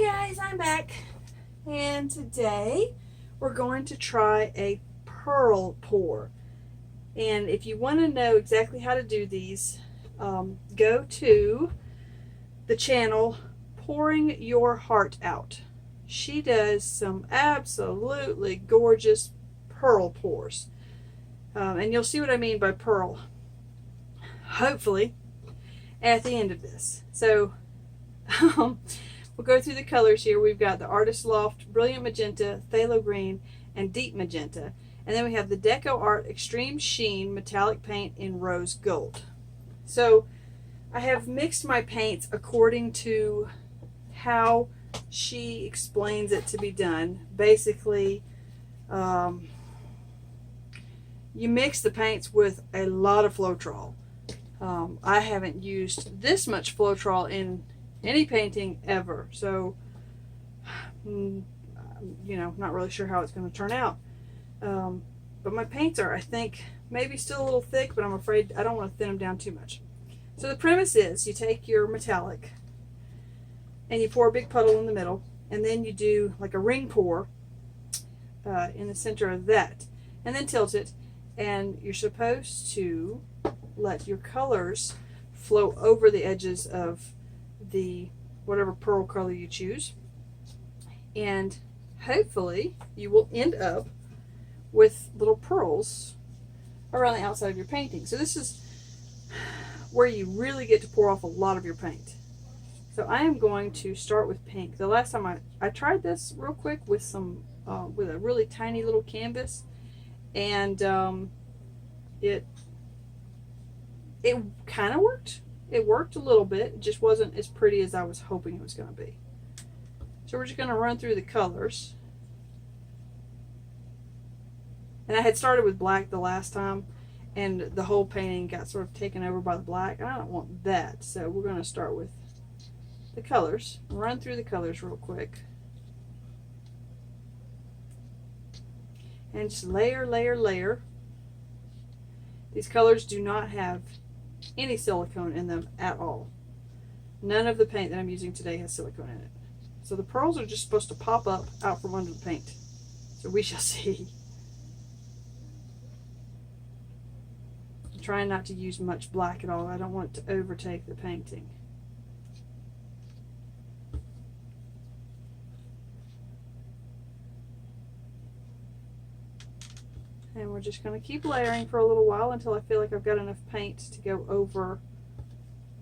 Hi guys, I'm back, and today we're going to try a pearl pour. And if you want to know exactly how to do these, go to the channel Pouring Your Heart Out. She does some absolutely gorgeous pearl pours, and you'll see what I mean by pearl, hopefully, at the end of this. So we'll go through the colors here. We've got the Artist Loft Brilliant Magenta, Phthalo Green, and Deep Magenta. And then we have the Deco Art Extreme Sheen Metallic Paint in Rose Gold. So I have mixed my paints according to how she explains it to be done. Basically, you mix the paints with a lot of floetrol. I haven't used this much floetrol in any painting ever, so not really sure how it's going to turn out, but my paints are, I think, maybe still a little thick, but I'm afraid I don't want to thin them down too much. So the premise is you take your metallic and you pour a big puddle in the middle, and then you do like a ring pour in the center of that, and then tilt it, and you're supposed to let your colors flow over the edges of the whatever pearl color you choose, and hopefully you will end up with little pearls around the outside of your painting. So this is where you really get to pour off a lot of your paint. So I am going to start with pink. The last time I tried this real quick with some with a really tiny little canvas, and it kind of worked. It worked a little bit. It just wasn't as pretty as I was hoping it was going to be. So we're just going to run through the colors. And I had started with black the last time, and the whole painting got sort of taken over by the black, and I don't want that. So we're going to start with the colors. Run through the colors real quick. And just layer, layer, layer. These colors do not have any silicone in them at all. None of the paint that I'm using today has silicone in it. So the pearls are just supposed to pop up out from under the paint. So we shall see. I'm trying not to use much black at all. I don't want it to overtake the painting. And we're just going to keep layering for a little while until I feel like I've got enough paint to go over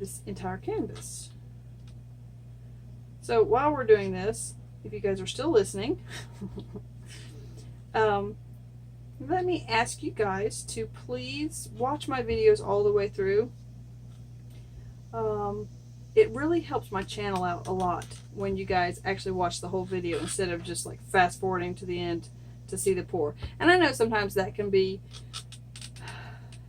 this entire canvas. So while we're doing this, if you guys are still listening, let me ask you guys to please watch my videos all the way through. It really helps my channel out a lot when you guys actually watch the whole video instead of just like fast forwarding to the end to see the pour. And I know sometimes that can be,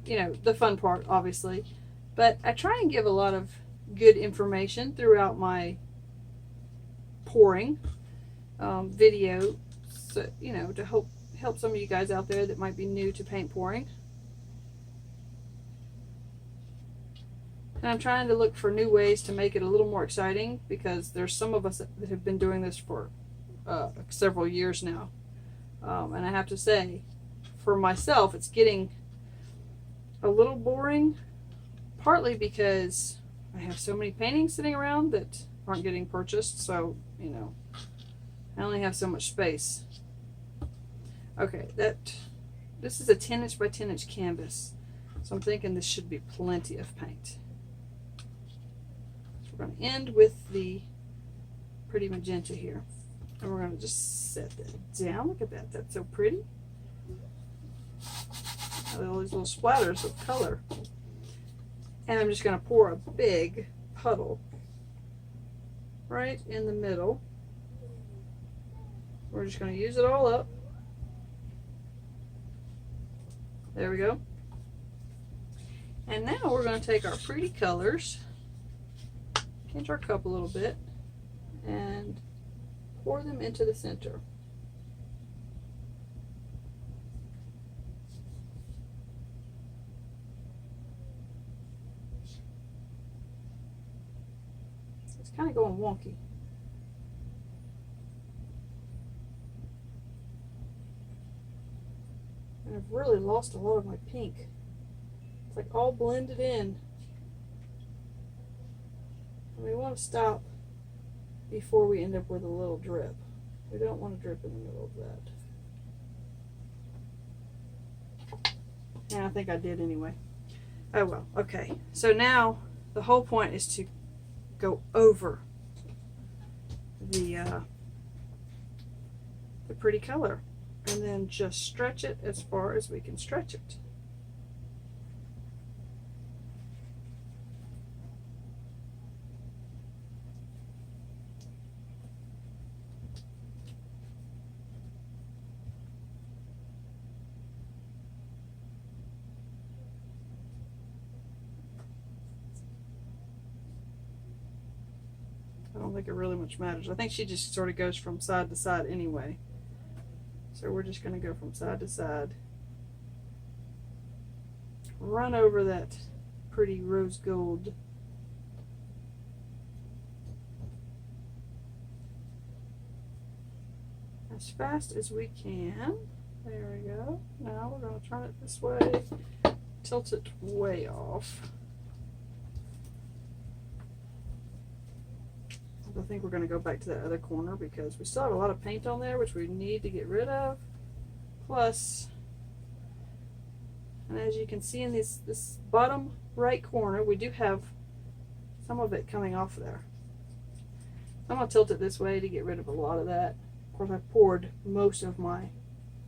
the fun part, obviously, but I try and give a lot of good information throughout my pouring video, so to help some of you guys out there that might be new to paint pouring. And I'm trying to look for new ways to make it a little more exciting, because there's some of us that have been doing this for several years now. And I have to say, for myself, it's getting a little boring, partly because I have so many paintings sitting around that aren't getting purchased, so, I only have so much space. Okay, this is a 10" by 10" canvas, so I'm thinking this should be plenty of paint. So we're going to end with the pretty magenta here. And we're going to just set that down. Look at that. That's so pretty. All these little splatters of color. And I'm just going to pour a big puddle right in the middle. We're just going to use it all up. There we go. And now we're going to take our pretty colors, pinch our cup a little bit, and pour them into the center. It's kind of going wonky. I've really lost a lot of my pink. It's like all blended in. And we want to stop before we end up with a little drip. We don't want to drip in the middle of that. And I think I did anyway. Oh well, okay. So now the whole point is to go over the pretty color and then just stretch it as far as we can stretch it. I don't think it really much matters. I think she just sort of goes from side to side anyway. So we're just going to go from side to side. Run over that pretty rose gold. As fast as we can. There we go. Now we're going to turn it this way. Tilt it way off. I think we're going to go back to that other corner because we still have a lot of paint on there which we need to get rid of. Plus, and as you can see in this bottom right corner, we do have some of it coming off there. I'm going to tilt it this way to get rid of a lot of that. Of course, I poured most of my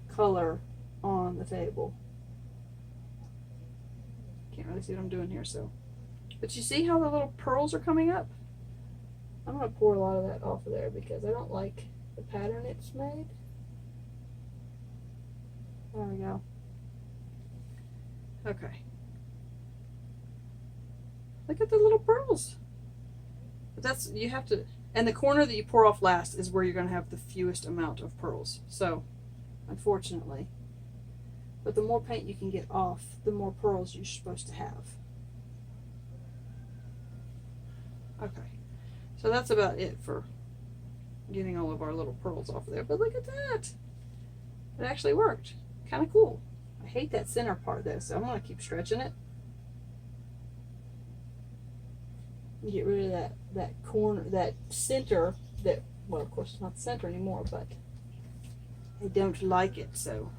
color on the table. Can't really see what I'm doing here, so. But you see how the little pearls are coming up? I'm going to pour a lot of that off of there because I don't like the pattern it's made. There we go. Okay. Look at the little pearls. But that's, you have to, and the corner that you pour off last is where you're going to have the fewest amount of pearls. So, unfortunately. But the more paint you can get off, the more pearls you're supposed to have. Okay. So that's about it for getting all of our little pearls off of there. But look at that. It actually worked. Kind of cool. I hate that center part though, so I'm going to keep stretching it. And get rid of that corner, that center, that, well, of course it's not the center anymore, but I don't like it, so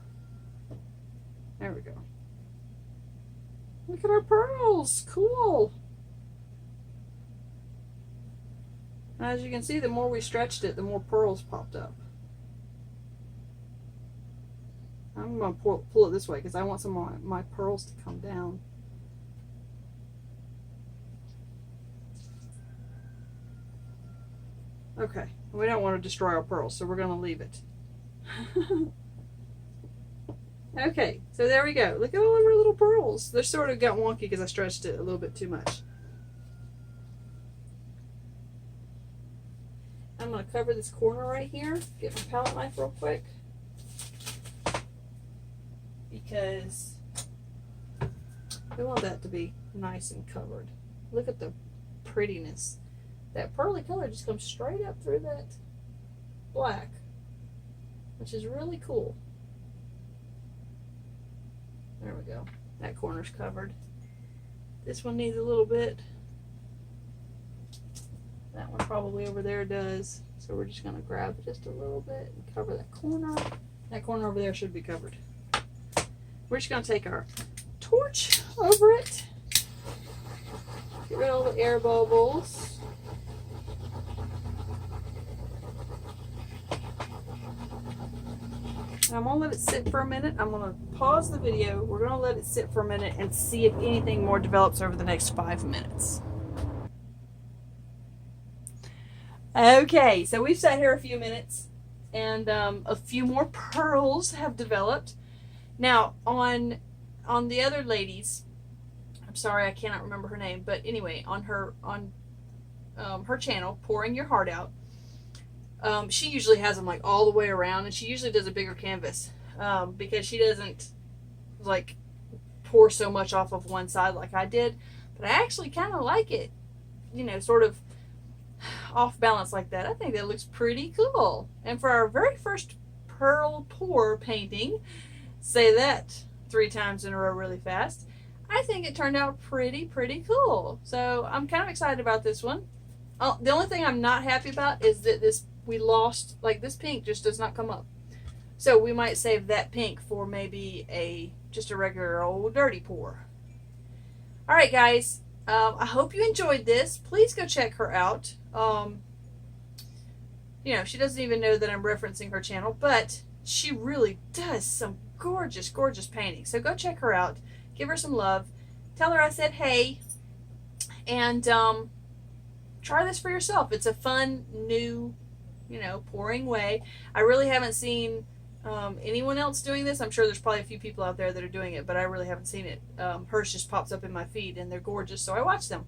there we go. Look at our pearls. Cool. As you can see, the more we stretched it, the more pearls popped up. I'm going to pull it this way because I want some of my pearls to come down. Okay, we don't want to destroy our pearls, so we're going to leave it. Okay, so there we go. Look at all of our little pearls. They sort of got wonky because I stretched it a little bit too much. I'm going to cover this corner right here. Get my palette knife real quick. Because we want that to be nice and covered. Look at the prettiness. That pearly color just comes straight up through that black, which is really cool. There we go. That corner's covered. This one needs a little bit. That one probably over there does. So we're just going to grab just a little bit and cover that corner. That corner over there should be covered. We're just going to take our torch over it. Get rid of all the air bubbles. And I'm going to let it sit for a minute. I'm going to pause the video. We're going to let it sit for a minute and see if anything more develops over the next 5 minutes. Okay, so we've sat here a few minutes and a few more pearls have developed. Now, on the other lady's, I'm sorry, I cannot remember her name, but anyway, on her channel, Pouring Your Heart Out, she usually has them like all the way around, and she usually does a bigger canvas because she doesn't like pour so much off of one side like I did. But I actually kind of like it, you know, sort of off balance like that. I think that looks pretty cool. And for our very first pearl pour painting, say that 3 times in a row really fast. I think it turned out pretty cool. So I'm kind of excited about this one. Oh, the only thing I'm not happy about is that we lost, like, this pink just does not come up. So we might save that pink for maybe just a regular old dirty pour. All right, guys. I hope you enjoyed this. Please go check her out. You know, she doesn't even know that I'm referencing her channel, but she really does some gorgeous paintings. So go check her out. Give her some love. Tell her I said hey. And try this for yourself. It's a fun, new, you know, pouring way. I really haven't seen anyone else doing this. I'm sure there's probably a few people out there that are doing it, but I really haven't seen it. Hers just pops up in my feed, and they're gorgeous, so I watch them.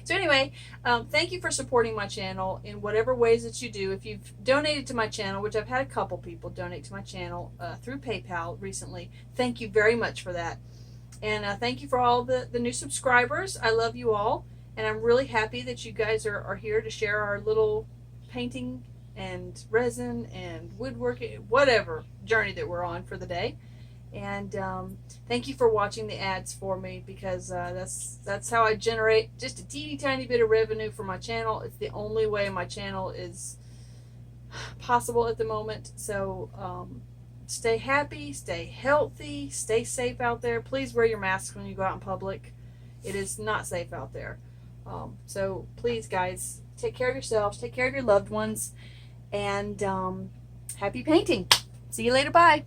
So anyway, thank you for supporting my channel in whatever ways that you do. If you've donated to my channel, which I've had a couple people donate to my channel through PayPal recently, thank you very much for that. And thank you for all the new subscribers. I love you all, and I'm really happy that you guys are here to share our little painting and resin and woodworking, whatever journey that we're on for the day. And thank you for watching the ads for me, because that's how I generate just a teeny tiny bit of revenue for my channel. It's the only way my channel is possible at the moment. So stay happy, stay healthy, stay safe out there. Please wear your masks when you go out in public. It is not safe out there. So please, guys, take care of yourselves, take care of your loved ones, and happy painting. See you later. Bye.